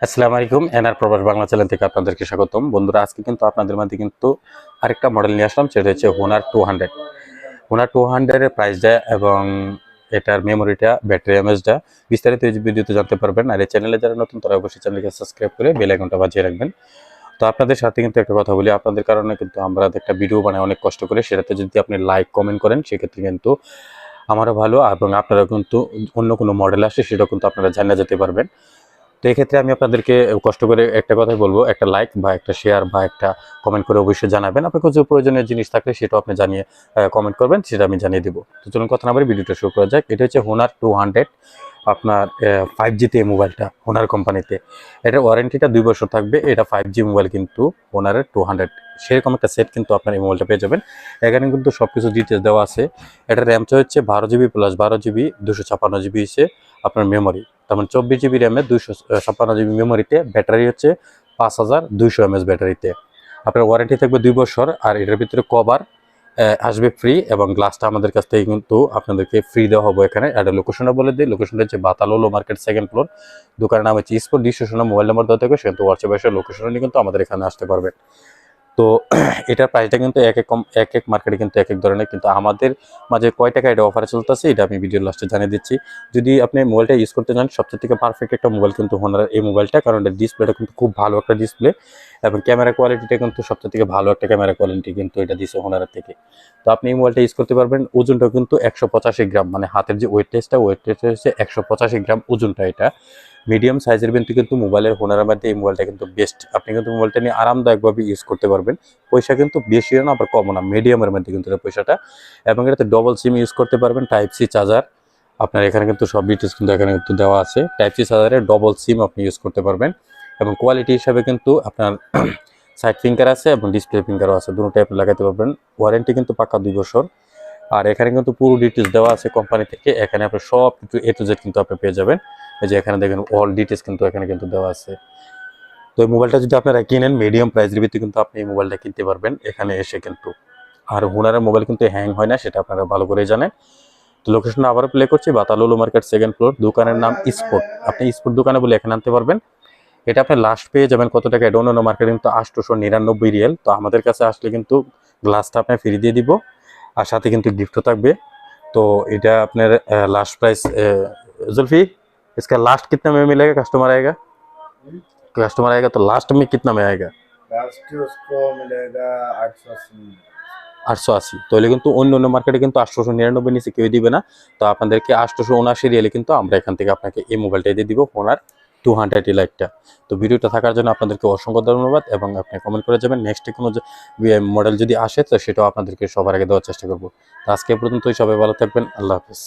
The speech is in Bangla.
আসসালামু আলাইকুম এনআর প্রবাস বাংলা চ্যানেল থেকে আপনাদেরকে স্বাগতম। বন্ধুরা, আজকে কিন্তু আপনাদের মধ্যে কিন্তু আরেকটা মডেল নিয়ে আসলাম, সেটা হচ্ছে হোনার 200। হোনার 200 এর প্রাইসটা এবং এটার মেমোরিটা, ব্যাটারি এমএএইচটা বিস্তারিত এই ভিডিওতে জানতে পারবেন। আর এই চ্যানেলে যারা নতুন তারা অবশ্যই চ্যানেলকে সাবস্ক্রাইব করে বেল আইকনটা বাজিয়ে রাখবেন। তো আপনাদের সাথে কিন্তু একটা কথা বলি, আপনাদের কারণে কিন্তু আমরা একটা ভিডিও বানাই অনেক কষ্ট করে, সেটাতে যদি আপনি লাইক কমেন্ট করেন সেক্ষেত্রে কিন্তু আমারও ভালো, এবং আপনারা কিন্তু অন্য কোনো মডেল আসে সেটাও কিন্তু আপনারা জানিয়ে যেতে পারবেন। তো এক্ষেত্রে আমি আপনাদেরকে কষ্ট করে একটা কথাই বলবো, একটা লাইক বা একটা শেয়ার বা একটা কমেন্ট করে অবশ্যই জানাবেন। আপনার কিছু প্রয়োজনীয় জিনিস থাকলে সেটাও আপনি জানিয়ে কমেন্ট করবেন, সেটা আমি জানিয়ে দেবো। তো চলুন কথা না বলে ভিডিওটা শুরু করা যাক। এটা হচ্ছে হোনার 200, আপনার 5G মোবাইলটা হোনার কোম্পানিতে। এটার ওয়ারেন্টিটা 2 বছর থাকবে। এটা 5G মোবাইল কিন্তু হোনারের 200 সেরকম একটা সেট কিন্তু আপনার এই মোবাইলটা পেয়ে যাবেন। এখানে কিন্তু সব কিছু ডিটেলস দেওয়া আছে। এটার র্যামটা হচ্ছে 12GB প্লাস 12GB 256GB হচ্ছে আপনার মেমোরি। তেমন 24GB র্যামে 256GB মেমোরিতে, ব্যাটারি হচ্ছে 5200 mAh ব্যাটারিতে। আপনার ওয়ারেন্টি থাকবে 2 বছর। আর এটার ভিতরে কভার আসবে ফ্রি, এবং গ্লাসটা আমাদের কাছ থেকে কিন্তু আপনাদেরকে ফ্রি দেওয়া হবে। এখানে একটা লোকেশনটা বলে দিই, লোকেশনটা হচ্ছে বাতালোলো মার্কেট, 2nd ফ্লোর। দোকানের নাম হচ্ছে স্পোর্ট ডিস্ট্রিবিউশন। মোবাইল নাম্বার দেওয়া থাকবে, সেখানে হোয়াটসঅ্যাপে এসে লোকেশনে কিন্তু আমাদের এখানে আসতে পারবেন। তো এটার প্রাইসটা কিন্তু এক এক মার্কেটে কিন্তু এক এক ধরনের, কিন্তু আমাদের মাঝে কয় টাকা এটা অফারে চলতেছে এটা আমি ভিডিওর লাস্টে জানিয়ে দিচ্ছি। যদি আপনি মোবাইলটা ইউজ করতে চান, সবচেয়ে থেকে পারফেক্ট একটা মোবাইল কিন্তু হোনার এই মোবাইলটা, কারণ এর ডিসপ্লেটা কিন্তু খুব ভালো একটা ডিসপ্লে, এবং ক্যামেরা কোয়ালিটিটা কিন্তু সবচেয়ে থেকে ভালো একটা ক্যামেরা কোয়ালিটি কিন্তু এটা দিচ্ছে হোনারের থেকে। তো আপনি এই মোবাইলটা ইউজ করতে পারবেন। ওজনটা কিন্তু 185 গ্রাম, মানে হাতের যে ওয়েট টেস্টটা হচ্ছে 185 গ্রাম ওজনটা। এটা মিডিয়াম সাইজের কিন্তু মোবাইলের হোনারের মধ্যে এই মোবাইলটা কিন্তু বেস্ট। আপনি কিন্তু মোবাইলটা নিয়ে আরামদায়কভাবে ইউজ করতে পারবেন। পয়সা কিন্তু বেশিও না আবার কমও না, মিডিয়ামের মধ্যে কিন্তু পয়সাটা। এবং এটাতে ডবল সিম ইউজ করতে পারবেন, টাইপ সি চার্জার। আপনার এখানে কিন্তু সব ডিটেলস কিন্তু এখানে কিন্তু দেওয়া আছে। টাইপ সি চার্জারের ডবল সিম আপনি ইউজ করতে পারবেন। এবং কোয়ালিটি হিসাবে কিন্তু আপনার সাইড ফিঙ্গার আছে এবং ডিসপ্লে ফিঙ্গারও আছে, দুটোটাই আপনি লাগাতে পারবেন। ওয়ারেন্টি কিন্তু পাক্কা 2 বছর। আর এখানে কিন্তু পুরো ডিটেলস দেওয়া আছে কোম্পানি থেকে। এখানে আপনি সব কিছু A to Z কিন্তু আপনি পেয়ে যাবেন। এই যে এখানে দেখেন অল ডিটেলস কিন্তু এখানে কিন্তু দেওয়া আছে। তো এই মোবাইলটা যদি আপনারা কিনেন মিডিয়াম প্রাইসের ভিতরে কিন্তু আপনি এই মোবাইলটা কিনতে পারবেন এখানে এসে কিন্তু। আর হোনারের মোবাইল কিন্তু হ্যাং হয় না, সেটা আপনারা ভালো করে জানেন। তো লোকেশন আবার প্লে করছি, বাতালোলো মার্কেট, 2nd ফ্লোর। দোকানের নাম স্পোর্ট। আপনি স্পোর্ট দোকানে বলে এখানে আনতে পারবেন। এটা আপনি লাস্ট পেয়ে যাবেন কত টাকা, এটা অন্য মার্কেটে কিন্তু 899 রিয়াল। তো আমাদের কাছে আসলে কিন্তু গ্লাসটা আপনি ফ্রি দিয়ে দিব, আর সাথে কিন্তু গিফটও থাকবে। तो এটা আপনার लास्ट प्राइस जुल्फी, इसका लास्ट कितना में मिलेगा? कस्टमर आएगा तो लास्ट में कितना में आएगा? लास्ट उसको मिलेगा 880। 880। তাহলে কিন্তু অন্য অন্য মার্কেটে কিন্তু 899 নিচে কেউ দিবে না। তো আপনাদেরকে 879 রিয়ালে কিন্তু আমরা এখান থেকে আপনাকে এই মোবাইলটা দিয়ে দিব, হোনার 200 লাইটটা। তো ভিডিওটা থাকার জন্য আপনাদেরকে অসংখ্য ধন্যবাদ, এবং আপনি কমেন্ট করে যাবেন নেক্সট কোনো মডেল যদি আসে তো সেটাও আপনাদেরকে সবার আগে দেওয়ার চেষ্টা করব। তো আজকে পর্যন্তই, সবাই ভালো থাকবেন, আল্লাহ হাফেজ।